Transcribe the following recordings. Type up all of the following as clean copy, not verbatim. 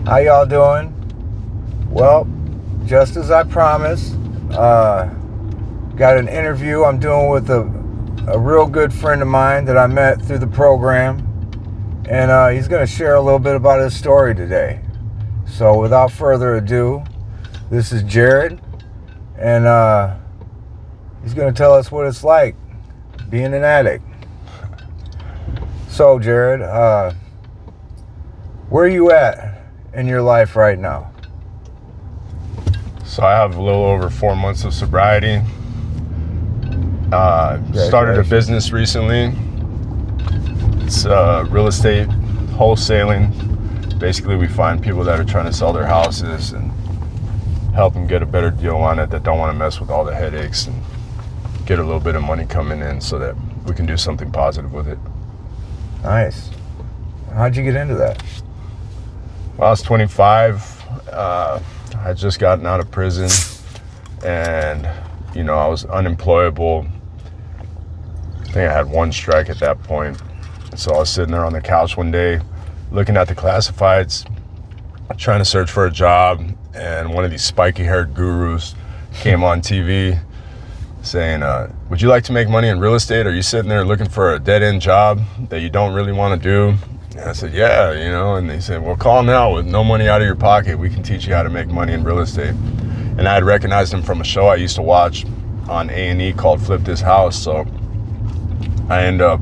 How y'all doing? Well, just as I promised, got an interview I'm doing with a real good friend of mine that I met through the program, and he's going to share a little bit about his story today. So without further ado, this is Jared, and he's going to tell us what it's like being an addict. So Jared, where are you at in your life right now? So I have a little over 4 months of sobriety. Started a business recently. It's real estate wholesaling. Basically, we find people that are trying to sell their houses and help them get a better deal on it, that don't want to mess with all the headaches, and get a little bit of money coming in so that we can do something positive with it. Nice. How'd you get into that? Well, I was 25. I had just gotten out of prison, and I was unemployable. I think I had one strike at that point. So I was sitting there on the couch one day looking at the classifieds, trying to search for a job, and one of these spiky-haired gurus came on TV saying, would you like to make money in real estate? Are you sitting there looking for a dead-end job that you don't really want to do? And I said, yeah, and they said, well, call now with no money out of your pocket. We can teach you how to make money in real estate. And I had recognized him from a show I used to watch on A&E called Flip This House. So I ended up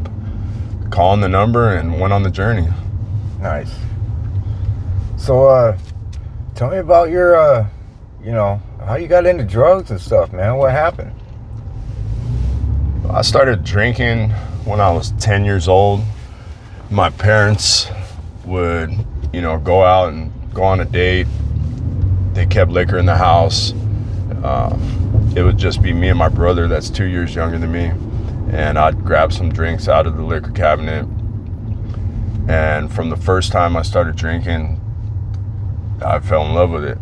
calling the number and went on the journey. Nice. So, tell me about your, how you got into drugs and stuff, man. What happened? I started drinking when I was 10 years old. My parents would, go out and go on a date. They kept liquor in the house. It would just be me and my brother that's 2 years younger than me. And I'd grab some drinks out of the liquor cabinet. And from the first time I started drinking, I fell in love with it.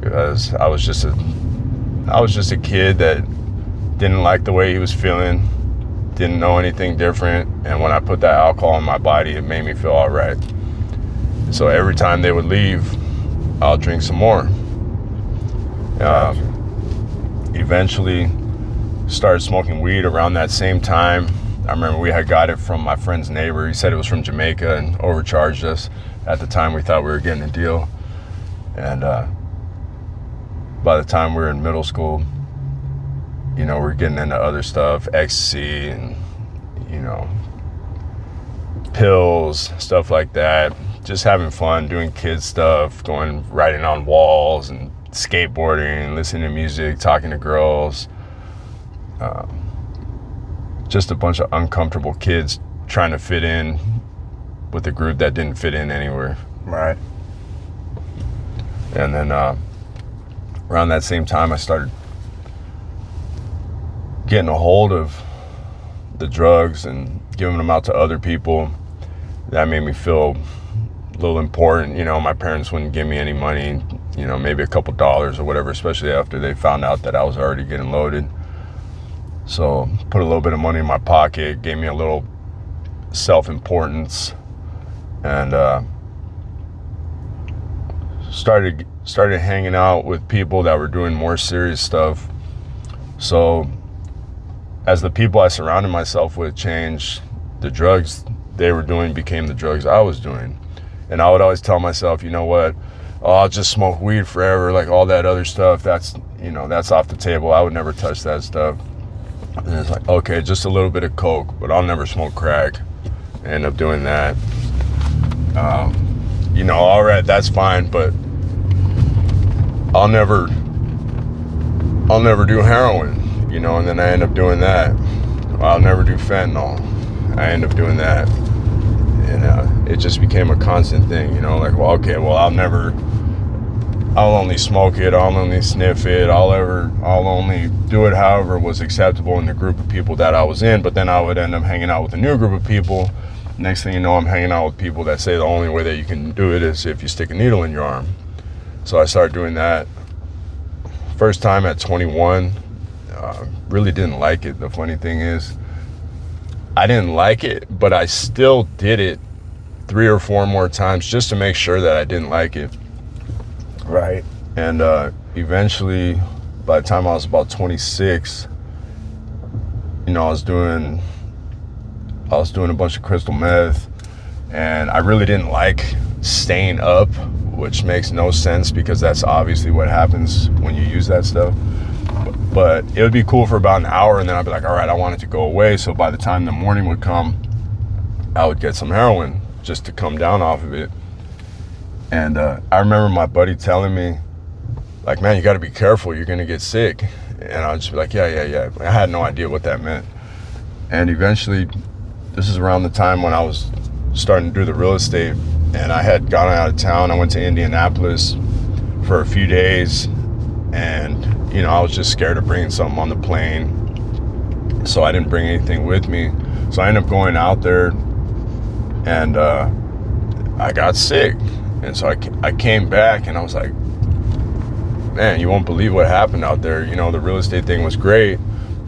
Because I was just a kid that didn't like the way he was feeling, didn't know anything different, and when I put that alcohol in my body, it made me feel all right. So every time they would leave, I'll drink some more. Eventually started smoking weed around that same time. I remember we had got it from my friend's neighbor. He said it was from Jamaica and overcharged us. At the time, we thought we were getting a deal. And by the time we were in middle school, we're getting into other stuff, ecstasy and, pills, stuff like that. Just having fun, doing kid stuff, riding on walls and skateboarding, listening to music, talking to girls. Just a bunch of uncomfortable kids trying to fit in with a group that didn't fit in anywhere. Right. And then around that same time, I started getting a hold of the drugs and giving them out to other people. That made me feel a little important. My parents wouldn't give me any money, maybe a couple dollars or whatever, especially after they found out that I was already getting loaded. So put a little bit of money in my pocket, gave me a little self-importance, and started hanging out with people that were doing more serious stuff. So as the people I surrounded myself with changed, the drugs they were doing became the drugs I was doing. And I would always tell myself, I'll just smoke weed forever, like all that other stuff, that's off the table. I would never touch that stuff. And it's like, okay, just a little bit of coke, but I'll never smoke crack. I end up doing that. All right, that's fine, but I'll never do heroin, and then I end up doing that. I'll never do fentanyl. I end up doing that. And it just became a constant thing, I'll only smoke it, I'll only sniff it, I'll only do it however was acceptable in the group of people that I was in. But then I would end up hanging out with a new group of people. Next thing you know, I'm hanging out with people that say the only way that you can do it is if you stick a needle in your arm. So I started doing that. First time at 21, really didn't like it. The funny thing is, I didn't like it, but I still did it 3 or 4 more times just to make sure that I didn't like it. Right. And eventually, by the time I was about 26, you know, I was doing a bunch of crystal meth, and I really didn't like staying up, which makes no sense because that's obviously what happens when you use that stuff. But it would be cool for about an hour, and then I'd be like, all right, I want it to go away. So by the time the morning would come, I would get some heroin just to come down off of it. And I remember my buddy telling me, like, man, you got to be careful. You're going to get sick. And I would just be like, yeah. I had no idea what that meant. And eventually, this is around the time when I was starting to do the real estate, and I had gone out of town. I went to Indianapolis for a few days, and, you know, I was just scared of bringing something on the plane. So I didn't bring anything with me. So I ended up going out there, and I got sick. And so I came back, and I was like, man, you won't believe what happened out there. You know, the real estate thing was great,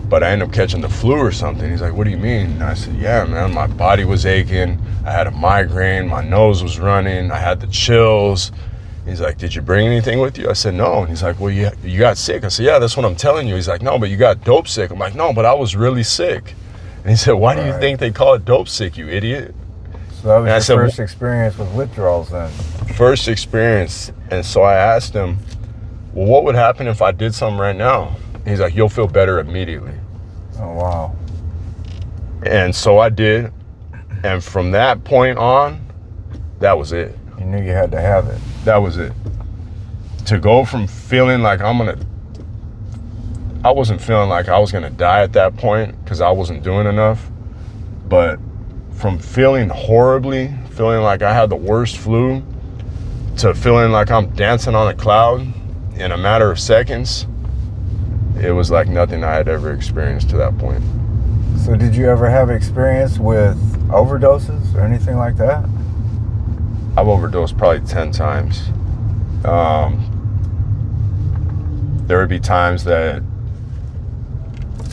but I ended up catching the flu or something. He's like, what do you mean? And I said, yeah, man, my body was aching. I had a migraine. My nose was running. I had the chills. He's like, did you bring anything with you? I said, no. And he's like, well, you got sick. I said, yeah, that's what I'm telling you. He's like, no, but you got dope sick. I'm like, no, but I was really sick. And he said, why do you think they call it dope sick, you idiot? So that was your first experience with withdrawals then? First experience. And so I asked him, well, what would happen if I did something right now? And he's like, you'll feel better immediately. Oh, wow. And so I did. And from that point on, that was it. You knew you had to have it. That was it. To go from feeling like I wasn't feeling like I was going to die at that point because I wasn't doing enough. But from feeling horribly, feeling like I had the worst flu, to feeling like I'm dancing on a cloud in a matter of seconds, it was like nothing I had ever experienced to that point. So did you ever have experience with overdoses or anything like that? I've overdosed probably 10 times. There would be times that,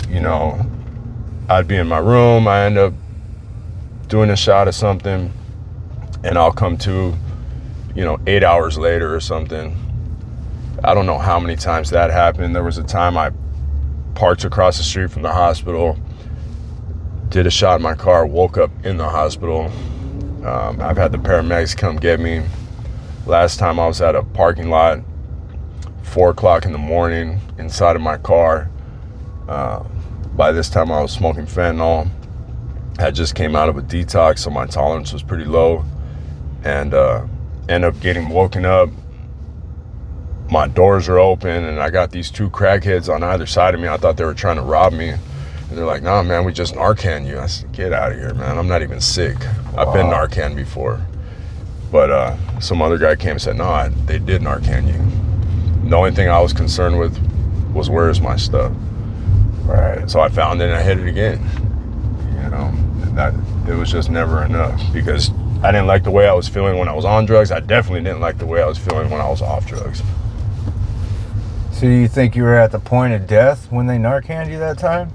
you know, I'd be in my room, I end up doing a shot of something, and I'll come to, you know, 8 hours later or something. I don't know how many times that happened. There was a time I parked across the street from the hospital, did a shot in my car, woke up in the hospital. I've had the paramedics come get me. Last time I was at a parking lot, 4 o'clock in the morning, inside of my car. By this time I was smoking fentanyl. I just came out of a detox, so my tolerance was pretty low. And ended up getting woken up. My doors are open, and I got these 2 crackheads on either side of me. I thought they were trying to rob me. And they're like, nah, man, we just Narcan you. I said, get out of here, man. I'm not even sick. Wow. I've been Narcan before. But some other guy came and said, no, they did Narcan you. The only thing I was concerned with was, where's my stuff? Right. So I found it and I hit it again. You know, that it was just never enough, because I didn't like the way I was feeling when I was on drugs. I definitely didn't like the way I was feeling when I was off drugs. So you think you were at the point of death when they Narcaned you that time?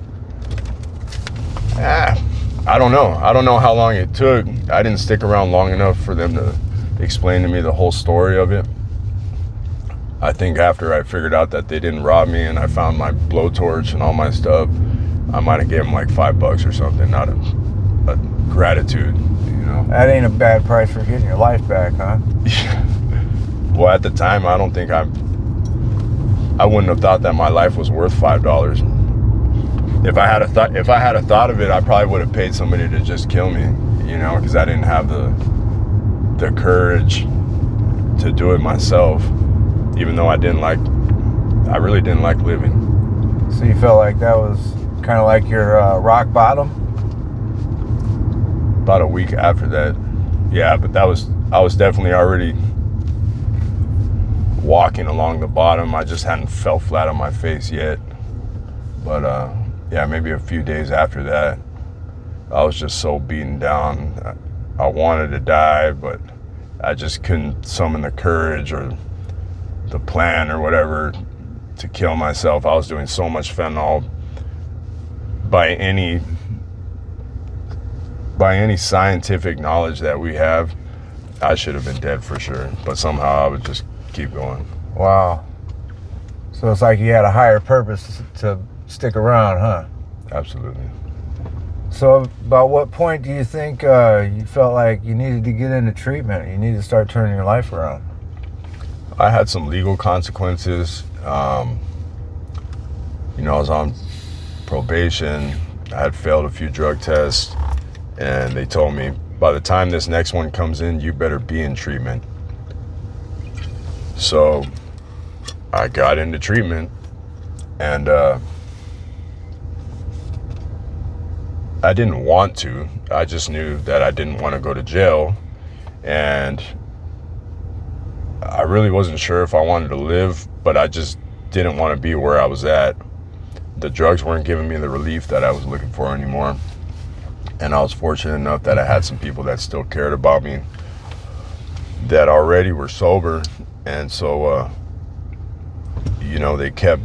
I don't know. I don't know how long it took. I didn't stick around long enough for them to explain to me the whole story of it. I think after I figured out that they didn't rob me and I found my blowtorch and all my stuff, I might have given them like $5 or something, not a gratitude, you know. That ain't a bad price for getting your life back, huh? Well, at the time, I don't think I wouldn't have thought that my life was worth $5. If I had a thought of it, I probably would have paid somebody to just kill me, you know, because I didn't have the courage to do it myself, even though I really didn't like living. So you felt like that was kind of like your rock bottom? About a week after that, yeah, but I was definitely already walking along the bottom. I just hadn't fell flat on my face yet. But yeah, maybe a few days after that, I was just so beaten down. I wanted to die, but I just couldn't summon the courage or the plan or whatever to kill myself. I was doing so much fentanyl by any by any scientific knowledge that we have, I should have been dead for sure. But somehow I would just keep going. Wow. So it's like you had a higher purpose to stick around, huh? Absolutely. So about what point do you think you felt like you needed to get into treatment? You needed to start turning your life around? I had some legal consequences. I was on probation. I had failed a few drug tests, and they told me, by the time this next one comes in, you better be in treatment. So I got into treatment, and I didn't want to. I just knew that I didn't want to go to jail, and I really wasn't sure if I wanted to live, but I just didn't want to be where I was at. The drugs weren't giving me the relief that I was looking for anymore. And I was fortunate enough that I had some people that still cared about me, that already were sober. And so, they kept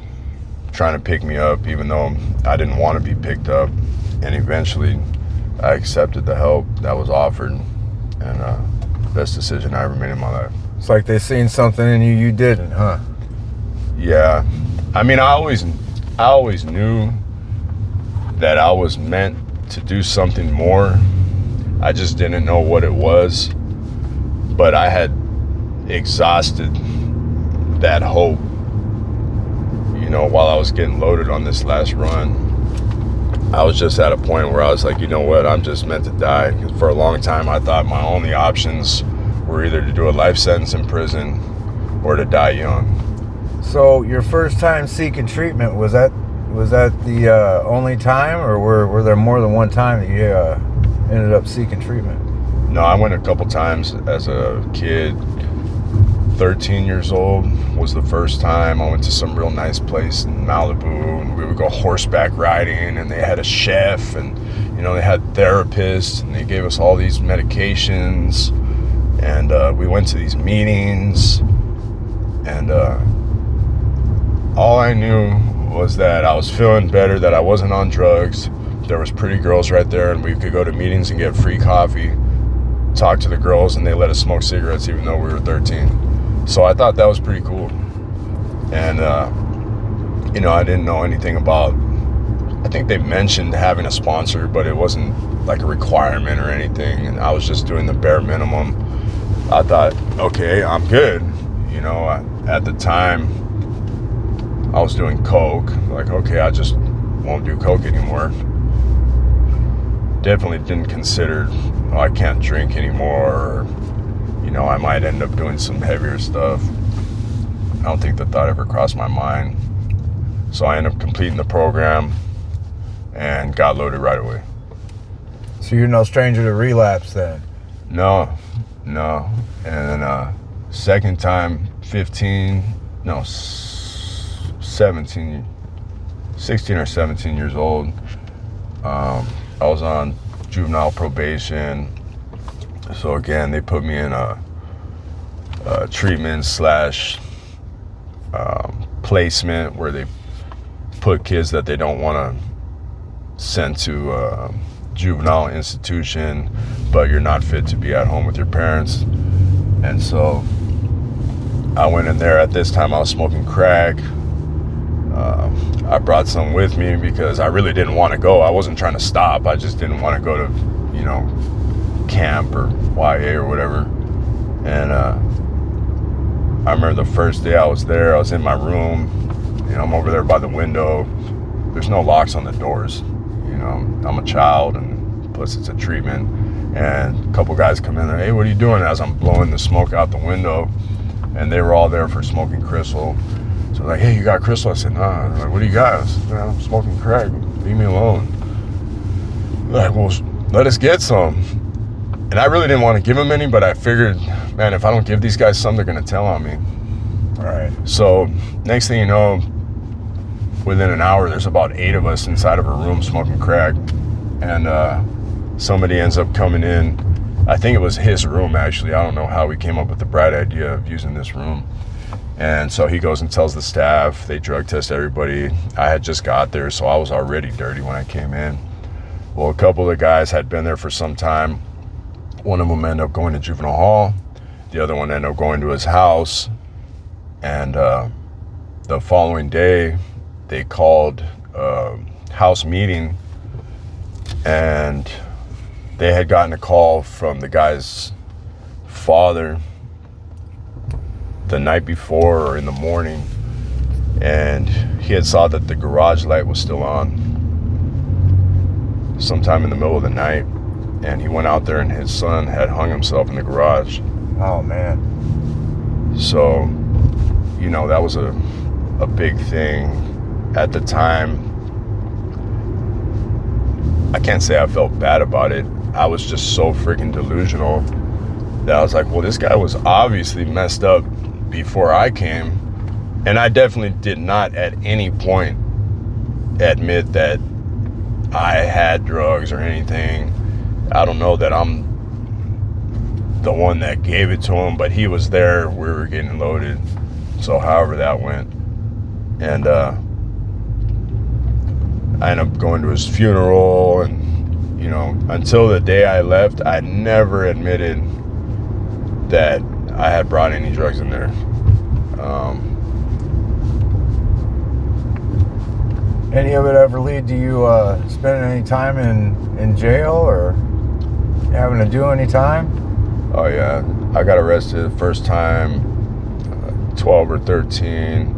trying to pick me up, even though I didn't want to be picked up. And eventually I accepted the help that was offered, and best decision I ever made in my life. It's like they seen something in you didn't, huh? Yeah. I mean, I always knew that I was meant to do something more. I just didn't know what it was. But I had exhausted that hope, while I was getting loaded on this last run. I was just at a point where I was like, you know what, I'm just meant to die. For a long time, I thought my only options were either to do a life sentence in prison or to die young. So your first time seeking treatment, was that the only time, or were there more than one time that you ended up seeking treatment? No, I went a couple times as a kid. 13 years old was the first time. I went to some real nice place in Malibu, and we would go horseback riding, and they had a chef, and they had therapists, and they gave us all these medications, and we went to these meetings, and all I knew was that I was feeling better, that I wasn't on drugs. There was pretty girls right there, and we could go to meetings and get free coffee, talk to the girls, and they let us smoke cigarettes even though we were 13. So I thought that was pretty cool. And I didn't know anything about, I think they mentioned having a sponsor, but it wasn't like a requirement or anything, and I was just doing the bare minimum. I thought, okay, I'm good. At the time I was doing coke, like, okay, I just won't do coke anymore. Definitely didn't consider, I can't drink anymore, or, I might end up doing some heavier stuff. I don't think the thought ever crossed my mind. So I ended up completing the program and got loaded right away. So you're no stranger to relapse then? No. And then second time, 16 or 17 years old. I was on juvenile probation. So again, they put me in a treatment / placement where they put kids that they don't want to send to a juvenile institution, but you're not fit to be at home with your parents. And so I went in there. At this time I was smoking crack. I brought some with me because I really didn't want to go. I wasn't trying to stop. I just didn't want to go to, camp or YA or whatever. And I remember the first day I was there, I was in my room. I'm over there by the window. There's no locks on the doors. I'm a child, and plus it's a treatment. And a couple guys come in there, hey, what are you doing? As I'm blowing the smoke out the window. And they were all there for smoking crystal. So they're like, hey, you got crystal? I said, nah. They're like, what do you got? I said, man, I'm smoking crack. Leave me alone. They're like, well, let us get some. And I really didn't want to give them any, but I figured, man, if I don't give these guys some, they're going to tell on me. All right. So next thing you know, within an hour, there's about 8 of us inside of a room smoking crack. And somebody ends up coming in. I think it was his room, actually. I don't know how we came up with the bright idea of using this room. And so he goes and tells the staff. They drug test everybody. I had just got there, so I was already dirty when I came in. Well, a couple of guys had been there for some time. One of them ended up going to juvenile hall. The other one ended up going to his house. And the following day, they called a house meeting, and they had gotten a call from the guy's father the night before or in the morning, and he had saw that the garage light was still on sometime in the middle of the night, and he went out there and his son had hung himself in the garage. Oh, man. So, you know, that was a big thing at the time. I can't say I felt bad about it. I was just so freaking delusional that I was like, well, this guy was obviously messed up before I came. And I definitely did not at any point admit that I had drugs or anything. I don't know that I'm the one that gave it to him, but he was there. We were getting loaded. So however that went. And I ended up going to his funeral, and, you know, until the day I left, I never admitted that I had brought any drugs in there. Any of it ever lead to you spending any time in jail or having to do any time? Oh yeah, I got arrested the first time, 12 or 13,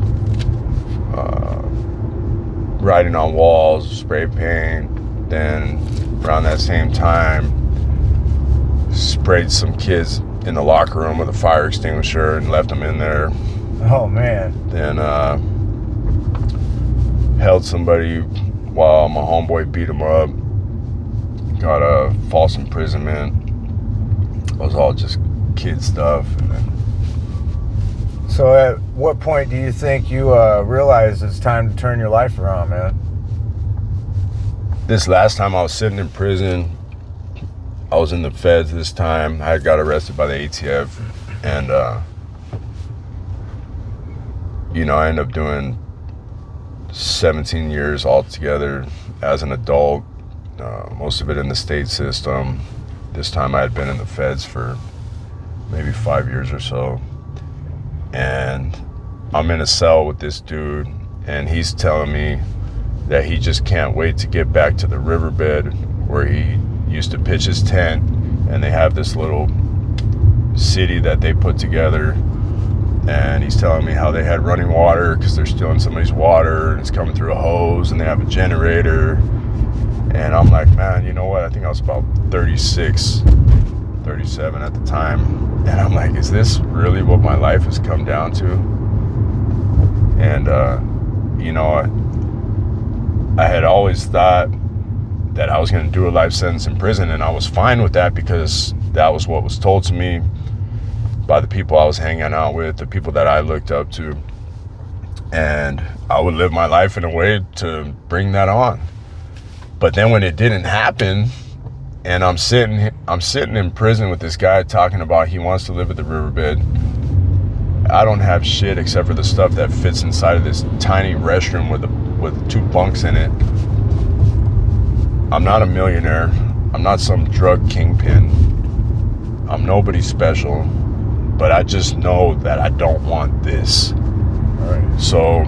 writing on walls, spray paint. Then around that same time, sprayed some kids in the locker room with a fire extinguisher and left them in there. Oh, man. Then held somebody while my homeboy beat him up. Got a false imprisonment. It was all just kid stuff. And then, so at what point do you think you realize it's time to turn your life around, man? this last time I was sitting in prison, I was in the feds this time. I got arrested by the ATF, and I ended up doing 17 years altogether as an adult, most of it in the state system. This time I had been in the feds for maybe 5 years or so. And I'm in a cell with this dude, and he's telling me that he just can't wait to get back to the riverbed where he used to pitch his tent, and they have this little city that they put together. And he's telling me how they had running water because they're stealing somebody's water and it's coming through a hose, and they have a generator. And I'm like, man, you know what? I think I was about 36, 37 at the time. And I'm like, is this really what my life has come down to? And, I had always thought that I was going to do a life sentence in prison, and I was fine with that because that was what was told to me by the people I was hanging out with, the people that I looked up to. And I would live my life in a way to bring that on. But then when it didn't happen, and I'm sitting in prison with this guy talking about he wants to live at the riverbed. I don't have shit except for the stuff that fits inside of this tiny restroom with 2 bunks in it. I'm not a millionaire. I'm not some drug kingpin. I'm nobody special. But I just know that I don't want this. All right. So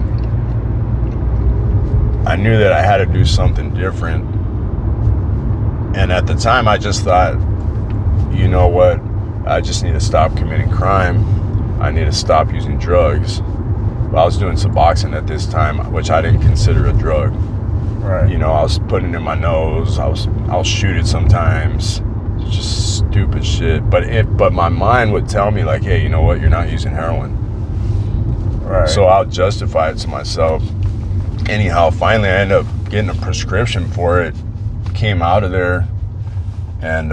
I knew that I had to do something different. And at the time, I just thought, you know what? I just need to stop committing crime. I need to stop using drugs. But I was doing Suboxone at this time, which I didn't consider a drug. Right. I was putting it in my nose. I'll shoot it sometimes. It's just stupid shit. But my mind would tell me, like, hey, you know what? You're not using heroin. Right. So I'll justify it to myself. Anyhow, finally, I ended up getting a prescription for it. Came out of there and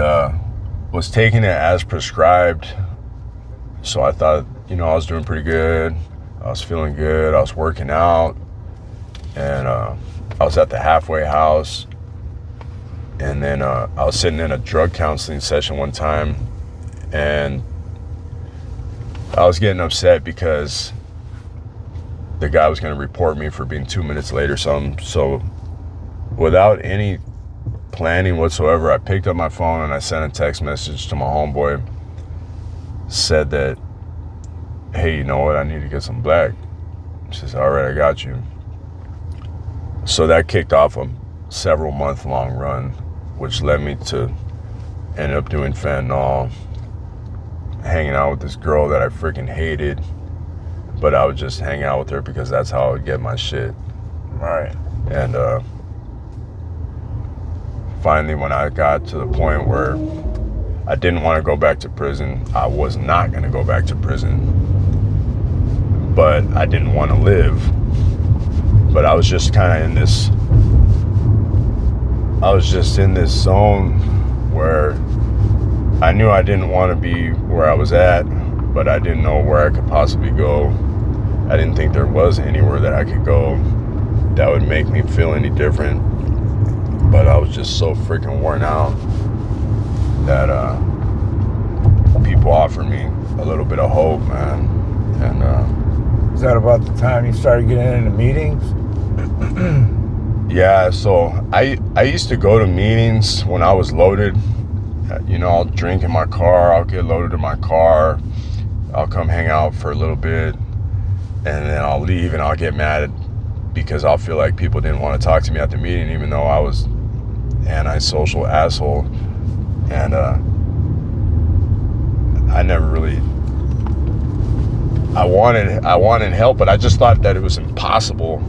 was taking it as prescribed. So I thought, I was doing pretty good. I was feeling good. I was working out. And I was at the halfway house. And then I was sitting in a drug counseling session one time. And I was getting upset because the guy was going to report me for being 2 minutes late or something. So without any planning whatsoever. I picked up my phone and I sent a text message to my homeboy. Said that, hey, you know what? I need to get some black. He says, all right, I got you. So that kicked off a several month-long run, which led me to end up doing fentanyl, hanging out with this girl that I freaking hated, but I would just hang out with her because that's how I would get my shit. Right. And finally, when I got to the point where I didn't want to go back to prison, I was not going to go back to prison, but I didn't want to live. But I was just kind of in this, zone where I knew I didn't want to be where I was at, but I didn't know where I could possibly go. I didn't think there was anywhere that I could go that would make me feel any different. But I was just so freaking worn out that people offered me a little bit of hope, man. And is that about the time you started getting into meetings? Yeah, so I used to go to meetings when I was loaded. You know, I'll drink in my car, I'll get loaded in my car, I'll come hang out for a little bit, and then I'll leave and I'll get mad because I'll feel like people didn't want to talk to me at the meeting, even though I was antisocial asshole. And I never really, I wanted help, but I just thought that it was impossible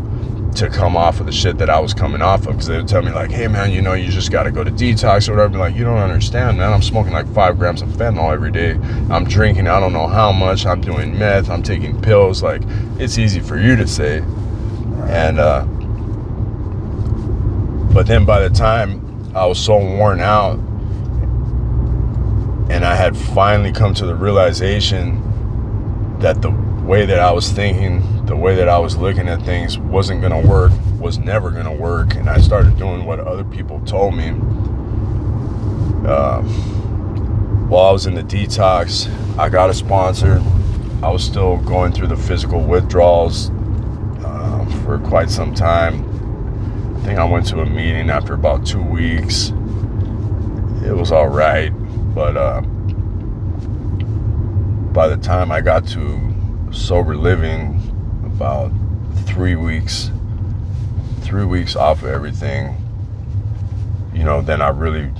to come off of the shit that I was coming off of, because they would tell me like, hey man, you know, you just got to go to detox or whatever. I'd be like, you don't understand, man. I'm smoking like 5 grams of fentanyl every day. I'm drinking I don't know how much. I'm doing meth. I'm taking pills. Like, it's easy for you to say. And but then by the time I was so worn out and I had finally come to the realization that the way that I was thinking, the way that I was looking at things wasn't gonna work, was never gonna work, and I started doing what other people told me. While I was in the detox, I got a sponsor. I was still going through the physical withdrawals for quite some time. I think I went to a meeting after about 2 weeks. It was all right, but by the time I got to sober living, about 3 weeks off of everything, you know, then I really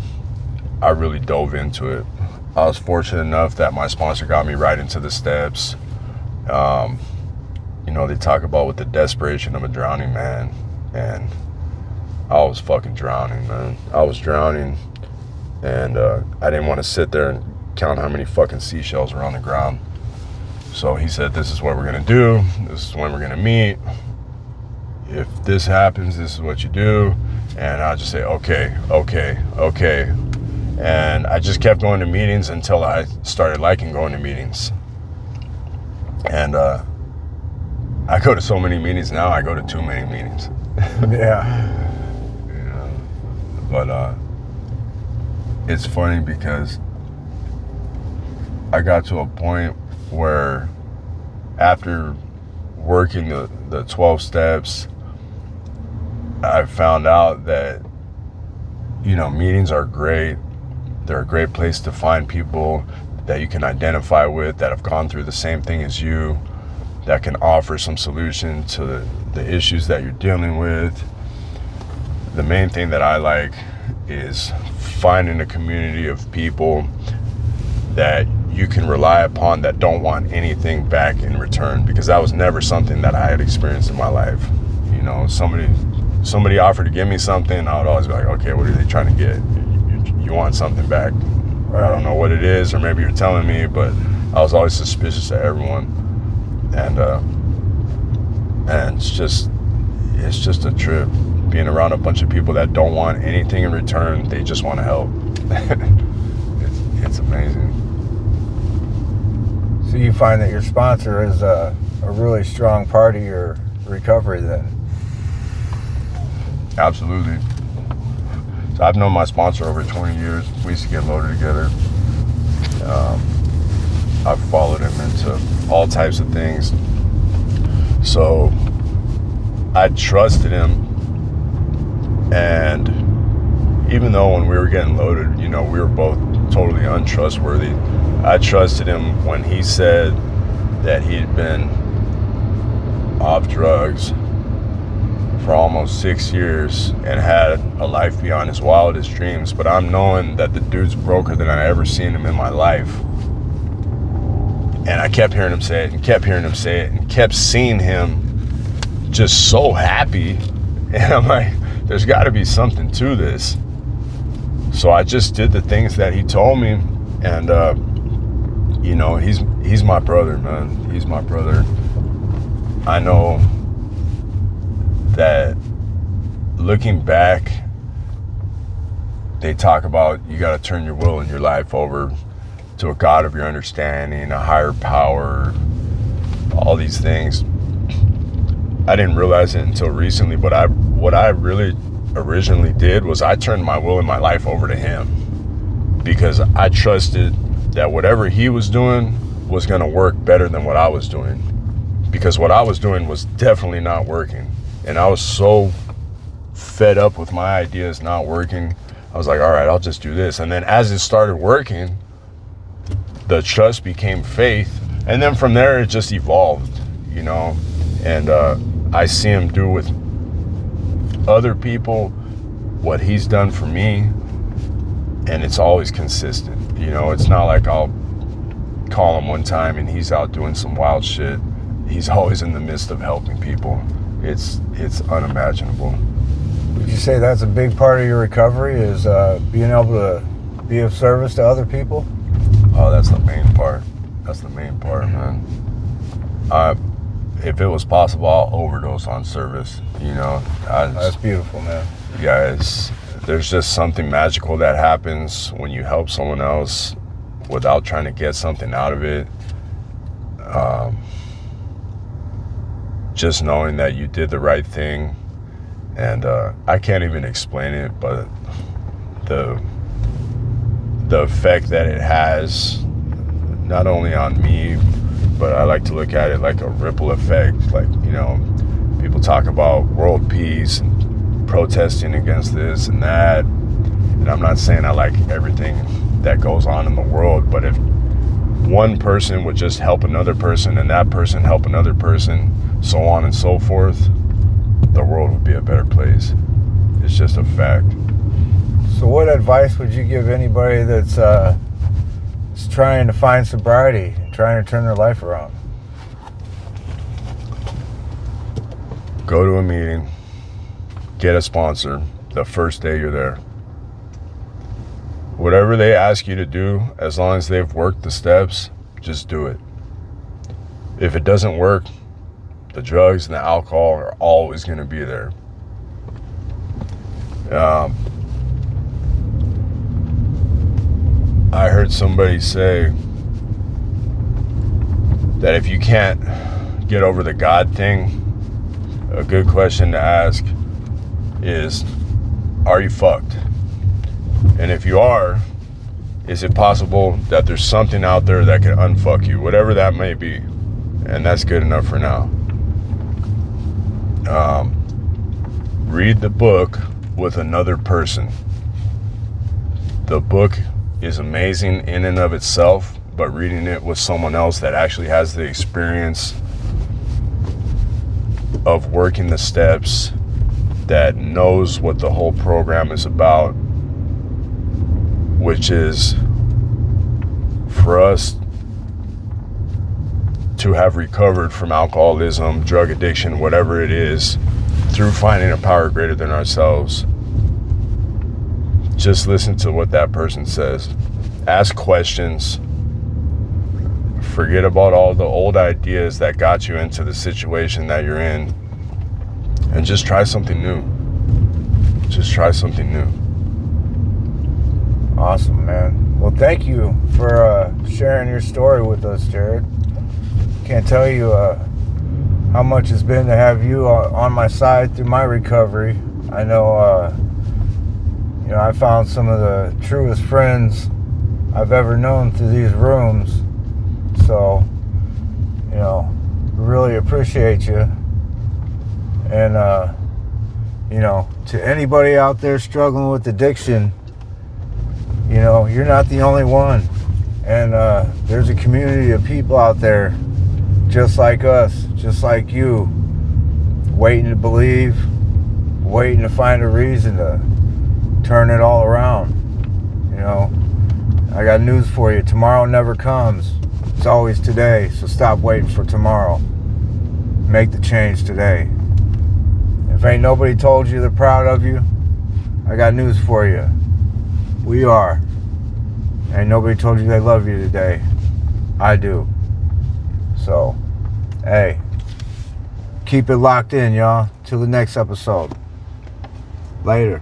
dove into it. I was fortunate enough that my sponsor got me right into the steps. You know, they talk about with the desperation of a drowning man, and I was fucking drowning, man. I was drowning, and I didn't want to sit there and count how many fucking seashells were on the ground. So he said, this is what we're gonna do. This is when we're gonna meet. If this happens, this is what you do. And I just say, okay. And I just kept going to meetings until I started liking going to meetings. And I go to so many meetings now, I go to too many meetings. Yeah. Yeah. But it's funny because I got to a point where after working the 12 steps, I found out that, you know, meetings are great. They're a great place to find people that you can identify with, that have gone through the same thing as you, that can offer some solution to the issues that you're dealing with. The main thing that I like is finding a community of people that you can rely upon that don't want anything back in return, because that was never something that I had experienced in my life. You know, somebody offered to give me something, I would always be like, okay, what are they trying to get? You want something back. I don't know what it is, or maybe you're telling me, but I was always suspicious of everyone. And it's just a trip being around a bunch of people that don't want anything in return. They just want to help. It's amazing. So you find that your sponsor is a really strong part of your recovery then? Absolutely. So I've known my sponsor over 20 years. We used to get loaded together. I've followed him into all types of things. So I trusted him, and even though when we were getting loaded, you know, we were both totally untrustworthy. I trusted him when he said that he'd been off drugs for almost 6 years and had a life beyond his wildest dreams. But I'm knowing that the dude's broker than I ever seen him in my life. And I kept hearing him say it and kept hearing him say it and kept seeing him just so happy. And I'm like, there's got to be something to this. So I just did the things that he told me. And, you know, he's my brother, man. He's my brother. I know that looking back, they talk about you got to turn your will and your life over to a God of your understanding, a higher power, all these things. I didn't realize it until recently, but what I really originally did was I turned my will and my life over to him, because I trusted that whatever he was doing was going to work better than what I was doing, because what I was doing was definitely not working. And I was so fed up with my ideas not working. I was like, all right, I'll just do this. And then as it started working, the trust became faith. And then from there, it just evolved, you know. And I see him do with other people what he's done for me. And it's always consistent. You know, it's not like I'll call him one time and he's out doing some wild shit. He's always in the midst of helping people. It's unimaginable. Would you say that's a big part of your recovery, is being able to be of service to other people? Oh, that's the main part. That's the main part, man. If it was possible, I'll overdose on service, you know. That's beautiful, man. Guys, there's just something magical that happens when you help someone else without trying to get something out of it. Just knowing that you did the right thing. And I can't even explain it, but the effect that it has, not only on me, but I like to look at it like a ripple effect. Like, you know, people talk about world peace and protesting against this and that. And I'm not saying I like everything that goes on in the world, but if one person would just help another person and that person help another person, so on and so forth, the world would be a better place. It's just a fact. So what advice would you give anybody that's trying to find sobriety, trying to turn their life around? Go to a meeting, get a sponsor the first day you're there. Whatever they ask you to do, as long as they've worked the steps, just do it. If it doesn't work, the drugs and the alcohol are always going to be there. I heard somebody say that if you can't get over the God thing, a good question to ask is, are you fucked? And if you are, is it possible that there's something out there that can unfuck you, whatever that may be? And that's good enough for now. Read the book with another person. The book is amazing in and of itself, but reading it with someone else that actually has the experience of working the steps, that knows what the whole program is about, which is for us to have recovered from alcoholism, drug addiction, whatever it is, through finding a power greater than ourselves. Just listen to what that person says. Ask questions. Forget about all the old ideas that got you into the situation that you're in, and just try something new. Just try something new. Awesome, man. Well, thank you for sharing your story with us, Jared. Can't tell you how much it's been to have you on my side through my recovery. I know, you know, I found some of the truest friends I've ever known through these rooms. So, you know, really appreciate you. And You know, to anybody out there struggling with addiction, you know, you're not the only one. And there's a community of people out there just like us, just like you, waiting to believe, waiting to find a reason to turn it all around. You know, I got news for you. Tomorrow never comes. It's always today. So stop waiting for tomorrow. Make the change today. If ain't nobody told you they're proud of you, I got news for you. We are. Ain't nobody told you they love you today. I do. So, hey, keep it locked in, y'all. Till the next episode. Later.